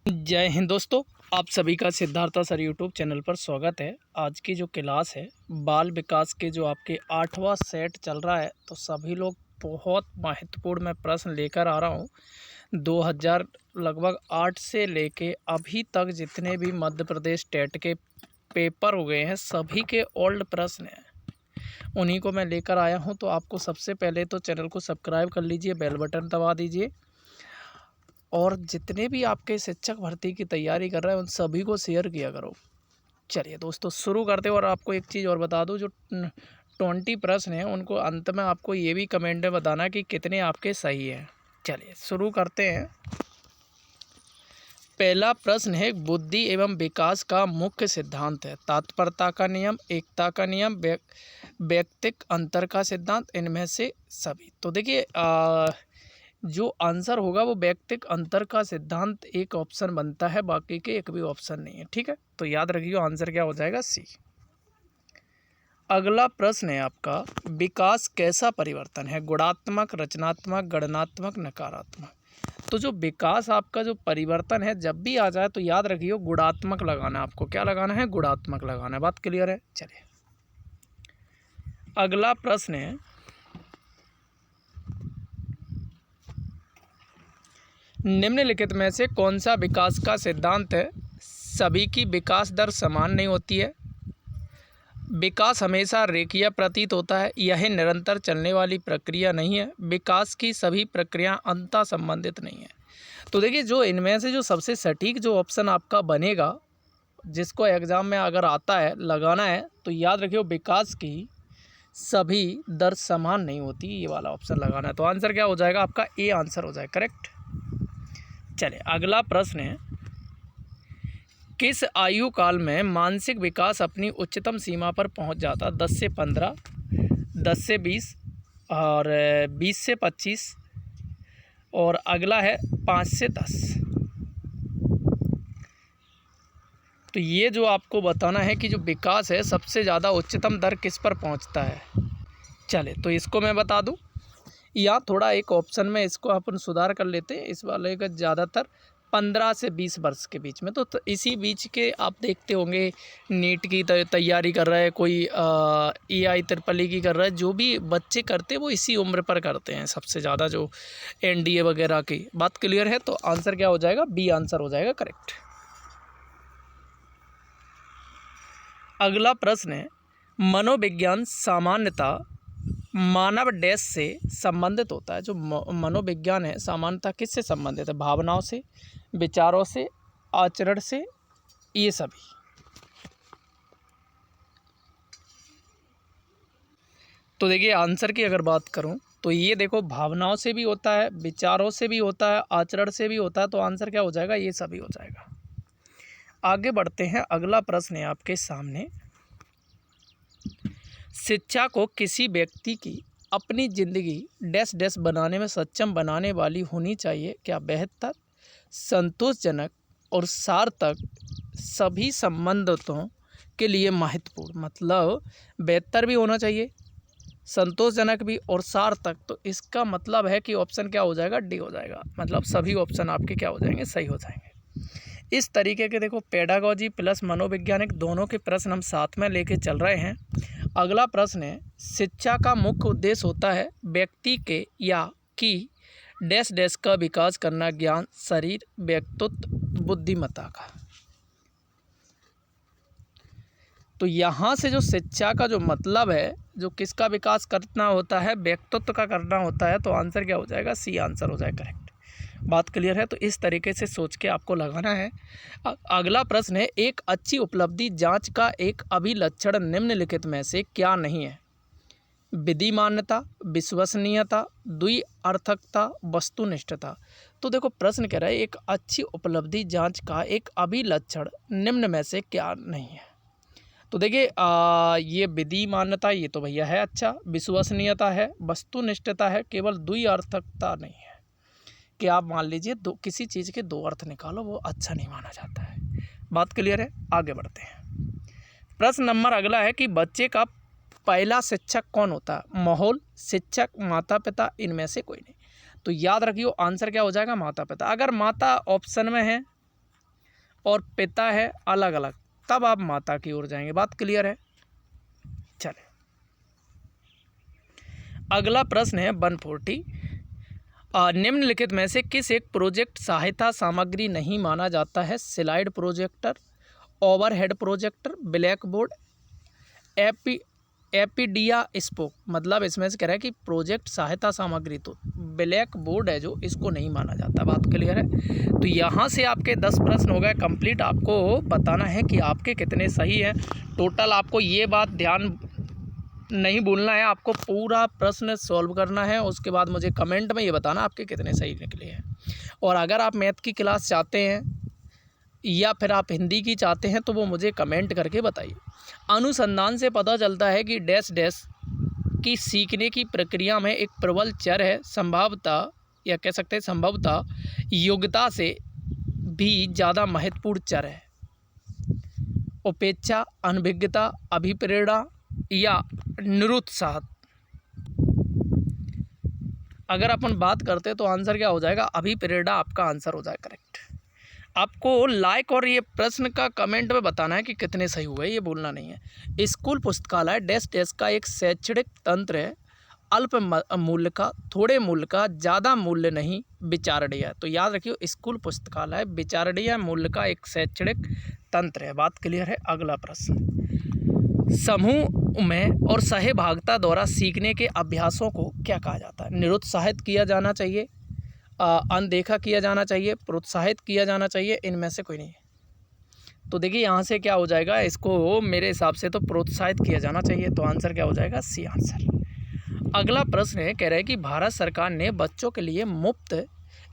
जय हिंद दोस्तों, आप सभी का सिद्धार्थ सर यूट्यूब चैनल पर स्वागत है। आज की जो क्लास है बाल विकास के जो आपके 8वां सेट चल रहा है, तो सभी लोग बहुत महत्वपूर्ण मैं प्रश्न लेकर आ रहा हूँ। 2000 लगभग 8 से लेके अभी तक जितने भी मध्य प्रदेश टेट के पेपर हो गए हैं सभी के ओल्ड प्रश्न हैं, उन्हीं को मैं लेकर आया हूँ। तो आपको सबसे पहले तो चैनल को सब्सक्राइब कर लीजिए, बेल बटन दबा दीजिए और जितने भी आपके शिक्षक भर्ती की तैयारी कर रहे हैं उन सभी को शेयर किया करो। चलिए दोस्तों शुरू करते हैं। और आपको एक चीज़ और बता दूं, जो 20 प्रश्न हैं उनको अंत में आपको ये भी कमेंट में बताना कि कितने आपके सही हैं। चलिए शुरू करते हैं। पहला प्रश्न है, बुद्धि एवं विकास का मुख्य सिद्धांत है। तात्पर्यता का नियम, एकता का नियम, व्यक्तिक अंतर का सिद्धांत, इनमें से सभी। तो देखिए जो आंसर होगा वो व्यक्तिक अंतर का सिद्धांत एक ऑप्शन बनता है, बाकी के एक भी ऑप्शन नहीं है। ठीक है, तो याद रखिए आंसर क्या हो जाएगा, सी। अगला प्रश्न है आपका, विकास कैसा परिवर्तन है? गुणात्मक, रचनात्मक, गणनात्मक, नकारात्मक। तो जो विकास आपका जो परिवर्तन है जब भी आ जाए तो याद रखिए गुणात्मक लगाना है आपको। क्या लगाना है? गुणात्मक लगाना है। बात क्लियर है? चलिए अगला प्रश्न है, निम्नलिखित में से कौन सा विकास का सिद्धांत है? सभी की विकास दर समान नहीं होती है, विकास हमेशा रेखीय प्रतीत होता है, यह निरंतर चलने वाली प्रक्रिया नहीं है, विकास की सभी प्रक्रिया अंतः संबंधित नहीं है। तो देखिए जो इनमें से जो सबसे सटीक जो ऑप्शन आपका बनेगा, जिसको एग्ज़ाम में अगर आता है लगाना है, तो याद रखिए विकास की सभी दर समान नहीं होती, ये वाला ऑप्शन लगाना है। तो आंसर क्या हो जाएगा आपका? ए आंसर हो जाएगा, करेक्ट। चलिए अगला प्रश्न है, किस आयु काल में मानसिक विकास अपनी उच्चतम सीमा पर पहुंच जाता? 10 से 15, 10 से 20 और 20 से 25 और अगला है 5 से 10। तो ये जो आपको बताना है कि जो विकास है सबसे ज़्यादा उच्चतम दर किस पर पहुंचता है। चले तो इसको मैं बता दूं, या थोड़ा एक ऑप्शन में इसको अपन सुधार कर लेते हैं। इस वाले का ज़्यादातर 15 से 20 वर्ष के बीच में, तो इसी बीच के आप देखते होंगे नीट की तैयारी कर रहा है कोई, EI ट्रिपल की कर रहा है, जो भी बच्चे करते हैं वो इसी उम्र पर करते हैं सबसे ज़्यादा, जो NDA वगैरह की। बात क्लियर है? तो आंसर क्या हो जाएगा? बी आंसर हो जाएगा, करेक्ट। अगला प्रश्न है, मनोविज्ञान सामान्यतः मानव डैश से संबंधित होता है। जो मनोविज्ञान है सामान्यतः किससे संबंधित है? भावनाओं से, विचारों से, आचरण से, ये सभी। तो देखिए आंसर की अगर बात करूं तो ये देखो भावनाओं से भी होता है, विचारों से भी होता है, आचरण से भी होता है। तो आंसर क्या हो जाएगा? ये सभी हो जाएगा। आगे बढ़ते हैं। अगला प्रश्न है आपके सामने, शिक्षा को किसी व्यक्ति की अपनी ज़िंदगी डैश डैश बनाने में सक्षम बनाने वाली होनी चाहिए। क्या? बेहतर, संतोषजनक और सार्थक, सभी संबंधितों के लिए महत्वपूर्ण। मतलब बेहतर भी होना चाहिए, संतोषजनक भी और सार्थक। तो इसका मतलब है कि ऑप्शन क्या हो जाएगा? डी हो जाएगा। मतलब सभी ऑप्शन आपके क्या हो जाएंगे? सही हो जाएंगे। इस तरीके के देखो पेडागॉजी प्लस मनोवैज्ञानिक दोनों के प्रश्न हम साथ में लेके चल रहे हैं। अगला प्रश्न है, शिक्षा का मुख्य उद्देश्य होता है व्यक्ति के या की डैश डैश का विकास करना, ज्ञान, शरीर, व्यक्तित्व, बुद्धिमत्ता का। तो यहाँ से जो शिक्षा का जो मतलब है, जो किसका विकास करना होता है? व्यक्तित्व का करना होता है। तो आंसर क्या हो जाएगा? सी आंसर हो जाएगा, करेक्ट। बात क्लियर है? तो इस तरीके से सोच के आपको लगाना है। अगला प्रश्न है, एक अच्छी उपलब्धि जांच का एक अभिलक्षण निम्नलिखित में से क्या नहीं है? विधिमान्यता, विश्वसनीयता, द्विअर्थकता, वस्तुनिष्ठता। तो देखो प्रश्न कह रहा है एक अच्छी उपलब्धि जांच का एक अभिलक्षण निम्न में से क्या नहीं है? तो देखिए ये विधि मान्यता ये तो भैया है अच्छा, विश्वसनीयता है, वस्तुनिष्ठता है, केवल द्विअर्थकता नहीं है। कि आप मान लीजिए किसी चीज़ के दो अर्थ निकालो, वो अच्छा नहीं माना जाता है। बात क्लियर है? आगे बढ़ते हैं। प्रश्न नंबर अगला है कि बच्चे का पहला शिक्षक कौन होता है? माहौल, शिक्षक, माता पिता, इनमें से कोई नहीं। तो याद रखियो आंसर क्या हो जाएगा? माता पिता। अगर माता ऑप्शन में है और पिता है अलग अलग, तब आप माता की ओर जाएंगे। बात क्लियर है? चले, अगला प्रश्न है 140। निम्नलिखित में से किस एक प्रोजेक्ट सहायता सामग्री नहीं माना जाता है? Slide projector, overhead projector, blackboard, epidiascope. मतलब इसमें से कह रहा है कि प्रोजेक्ट सहायता सामग्री तो ब्लैक बोर्ड है जो इसको नहीं माना जाता। बात क्लियर है? तो यहाँ से आपके 10 प्रश्न हो गए कंप्लीट। आपको बताना है कि आपके कितने सही हैं। टोटल आपको ये बात ध्यान नहीं भूलना है, आपको पूरा प्रश्न सॉल्व करना है। उसके बाद मुझे कमेंट में ये बताना आपके कितने सही निकले हैं। और अगर आप मैथ की क्लास चाहते हैं या फिर आप हिंदी की चाहते हैं तो वो मुझे कमेंट करके बताइए। अनुसंधान से पता चलता है कि डैश डैश की सीखने की प्रक्रिया में एक प्रबल चर है, संभावता या कह सकते हैं संभवतः योग्यता से भी ज़्यादा महत्वपूर्ण चर है। उपेक्षा, अनभिज्ञता, अभिप्रेरणा या निरुत्साह। अगर अपन बात करते हैं तो आंसर क्या हो जाएगा? अभिप्रेरणा आपका आंसर हो जाएगा करेक्ट। आपको लाइक और ये प्रश्न का कमेंट में बताना है कि कितने सही हुए, ये बोलना नहीं है। स्कूल पुस्तकालय डैश डैश का एक शैक्षणिक तंत्र है, अल्प मूल्य का, थोड़े मूल्य का, ज़्यादा मूल्य नहीं, विचारणीय। तो याद रखियो, स्कूल पुस्तकालय विचारणीय मूल्य का एक शैक्षणिक तंत्र है। बात क्लियर है? अगला प्रश्न, समूह में और सहभागिता द्वारा सीखने के अभ्यासों को क्या कहा जाता है? निरुत्साहित किया जाना चाहिए, अनदेखा किया जाना चाहिए, प्रोत्साहित किया जाना चाहिए, इनमें से कोई नहीं है। तो देखिए यहाँ से क्या हो जाएगा, इसको मेरे हिसाब से तो प्रोत्साहित किया जाना चाहिए। तो आंसर क्या हो जाएगा? C answer. अगला प्रश्न है, कह रहा है कि भारत सरकार ने बच्चों के लिए मुफ्त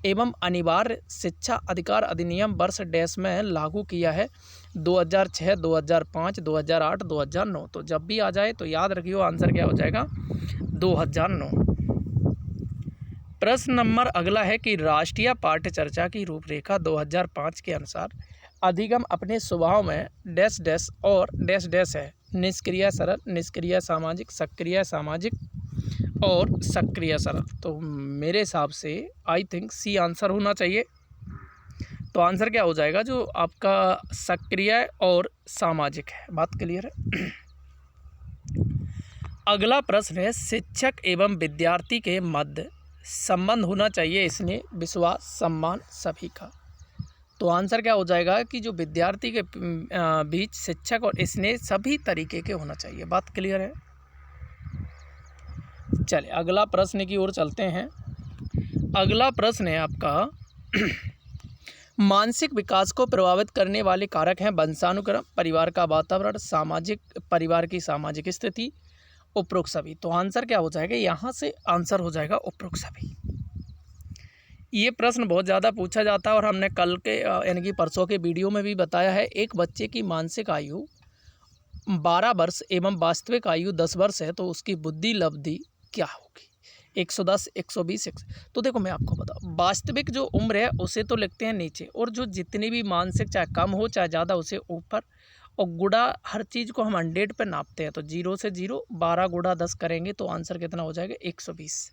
एवं अनिवार्य शिक्षा अधिकार अधिनियम वर्ष डैश में लागू किया है, 2006, 2005, 2008, 2009। तो जब भी आ जाए तो याद रखियो आंसर क्या हो जाएगा? 2009। प्रश्न नंबर अगला है कि राष्ट्रीय पाठ्य चर्चा की रूपरेखा 2005 के अनुसार अधिगम अपने स्वभाव में डैश डैश और डैश डैश है, निष्क्रिय सरल, निष्क्रिय सामाजिक, सक्रिय सामाजिक और सक्रिय सरल। तो मेरे हिसाब से आई थिंक सी आंसर होना चाहिए। तो आंसर क्या हो जाएगा? जो आपका सक्रिय और सामाजिक है। बात क्लियर है? अगला प्रश्न है, शिक्षक एवं विद्यार्थी के मध्य संबंध होना चाहिए स्नेह, विश्वास, सम्मान सभी का। तो आंसर क्या हो जाएगा कि जो विद्यार्थी के बीच शिक्षक और स्नेह सभी तरीके के होना चाहिए। बात क्लियर है? चलिए अगला प्रश्न की ओर चलते हैं। अगला प्रश्न है आपका मानसिक विकास को प्रभावित करने वाले कारक हैं वंशानुक्रम, परिवार का वातावरण, सामाजिक, परिवार की सामाजिक स्थिति, उपरोक्त सभी। तो आंसर क्या हो जाएगा? यहाँ से आंसर हो जाएगा उपरोक्त सभी। ये प्रश्न बहुत ज़्यादा पूछा जाता है और हमने कल के यानी कि परसों के वीडियो में भी बताया है। एक बच्चे की मानसिक आयु 12 वर्ष एवं वास्तविक आयु 10 वर्ष है, तो उसकी बुद्धि लब्धि क्या होगी? 110, 120। तो देखो मैं आपको बताऊँ, वास्तविक जो उम्र है उसे तो लिखते हैं नीचे, और जो जितनी भी मानसिक चाहे कम हो चाहे ज़्यादा उसे ऊपर, और गुणा हर चीज़ को हम 100 पे नापते हैं। तो 0 से 0, 12 गुणा 10 करेंगे तो आंसर कितना हो जाएगा? 120।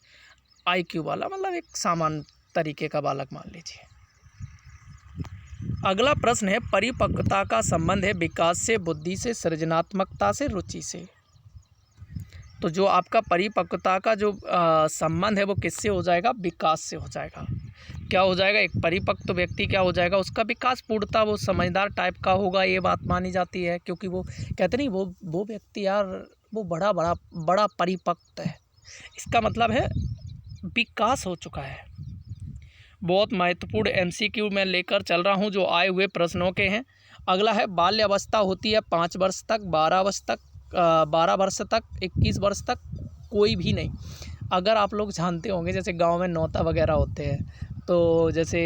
IQ वाला, मतलब एक सामान्य तरीके का बालक मान लीजिए। अगला प्रश्न है, परिपक्वता का संबंध है विकास से, बुद्धि से, सृजनात्मकता से, रुचि से। तो जो आपका परिपक्वता का जो संबंध है वो किससे हो जाएगा? विकास से हो जाएगा। क्या हो जाएगा? एक परिपक्व व्यक्ति क्या हो जाएगा? उसका विकास पूर्णता वो समझदार टाइप का होगा, ये बात मानी जाती है, क्योंकि वो कहते नहीं वो व्यक्ति यार वो बड़ा परिपक्व है, इसका मतलब है विकास हो चुका है। बहुत महत्वपूर्ण MCQ मैं लेकर चल रहा हूँ जो आए हुए प्रश्नों के हैं। अगला है, बाल्यावस्था होती है 5 वर्ष तक, 12 वर्ष तक, 12 वर्ष तक, 21 वर्ष तक, कोई भी नहीं। अगर आप लोग जानते होंगे जैसे गांव में नौता वगैरह होते हैं, तो जैसे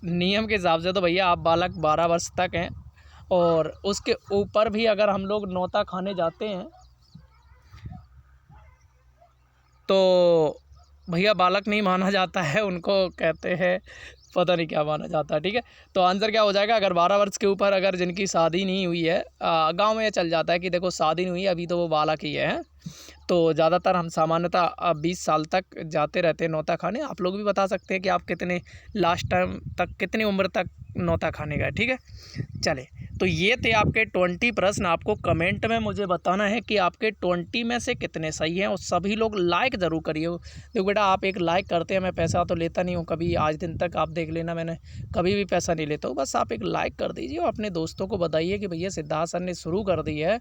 नियम के हिसाब से तो भैया आप बालक 12 वर्ष तक हैं, और उसके ऊपर भी अगर हम लोग नौता खाने जाते हैं तो भैया बालक नहीं माना जाता है, उनको कहते हैं पता नहीं क्या माना जाता है, ठीक है। तो आंसर क्या हो जाएगा, अगर 12 वर्ष के ऊपर अगर जिनकी शादी नहीं हुई है, गांव में ये चल जाता है कि देखो शादी नहीं हुई अभी तो वो बालक ही है। तो ज़्यादातर हम सामान्यतः 20 साल तक जाते रहते हैं नौता खाने। आप लोग भी बता सकते हैं कि आप कितने लास्ट टाइम तक कितनी उम्र तक नौता खाने गए, ठीक है। चले, तो ये थे आपके 20 प्रश्न। आपको कमेंट में मुझे बताना है कि आपके 20 में से कितने सही हैं, और सभी लोग लाइक ज़रूर करिए। देखो बेटा, आप एक लाइक करते हैं, मैं पैसा तो लेता नहीं हूँ कभी, आज दिन तक आप देख लेना मैंने कभी भी पैसा नहीं लेता हूँ। बस आप एक लाइक कर दीजिए और अपने दोस्तों को बताइए कि भैया सिद्धार्थ सर ने शुरू कर दी है।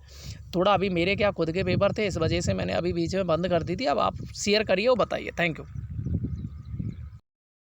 थोड़ा अभी मेरे क्या खुद के पेपर थे, इस वजह से मैंने अभी बीच में बंद कर दी थी। अब आप शेयर करिए और बताइए। Thank you.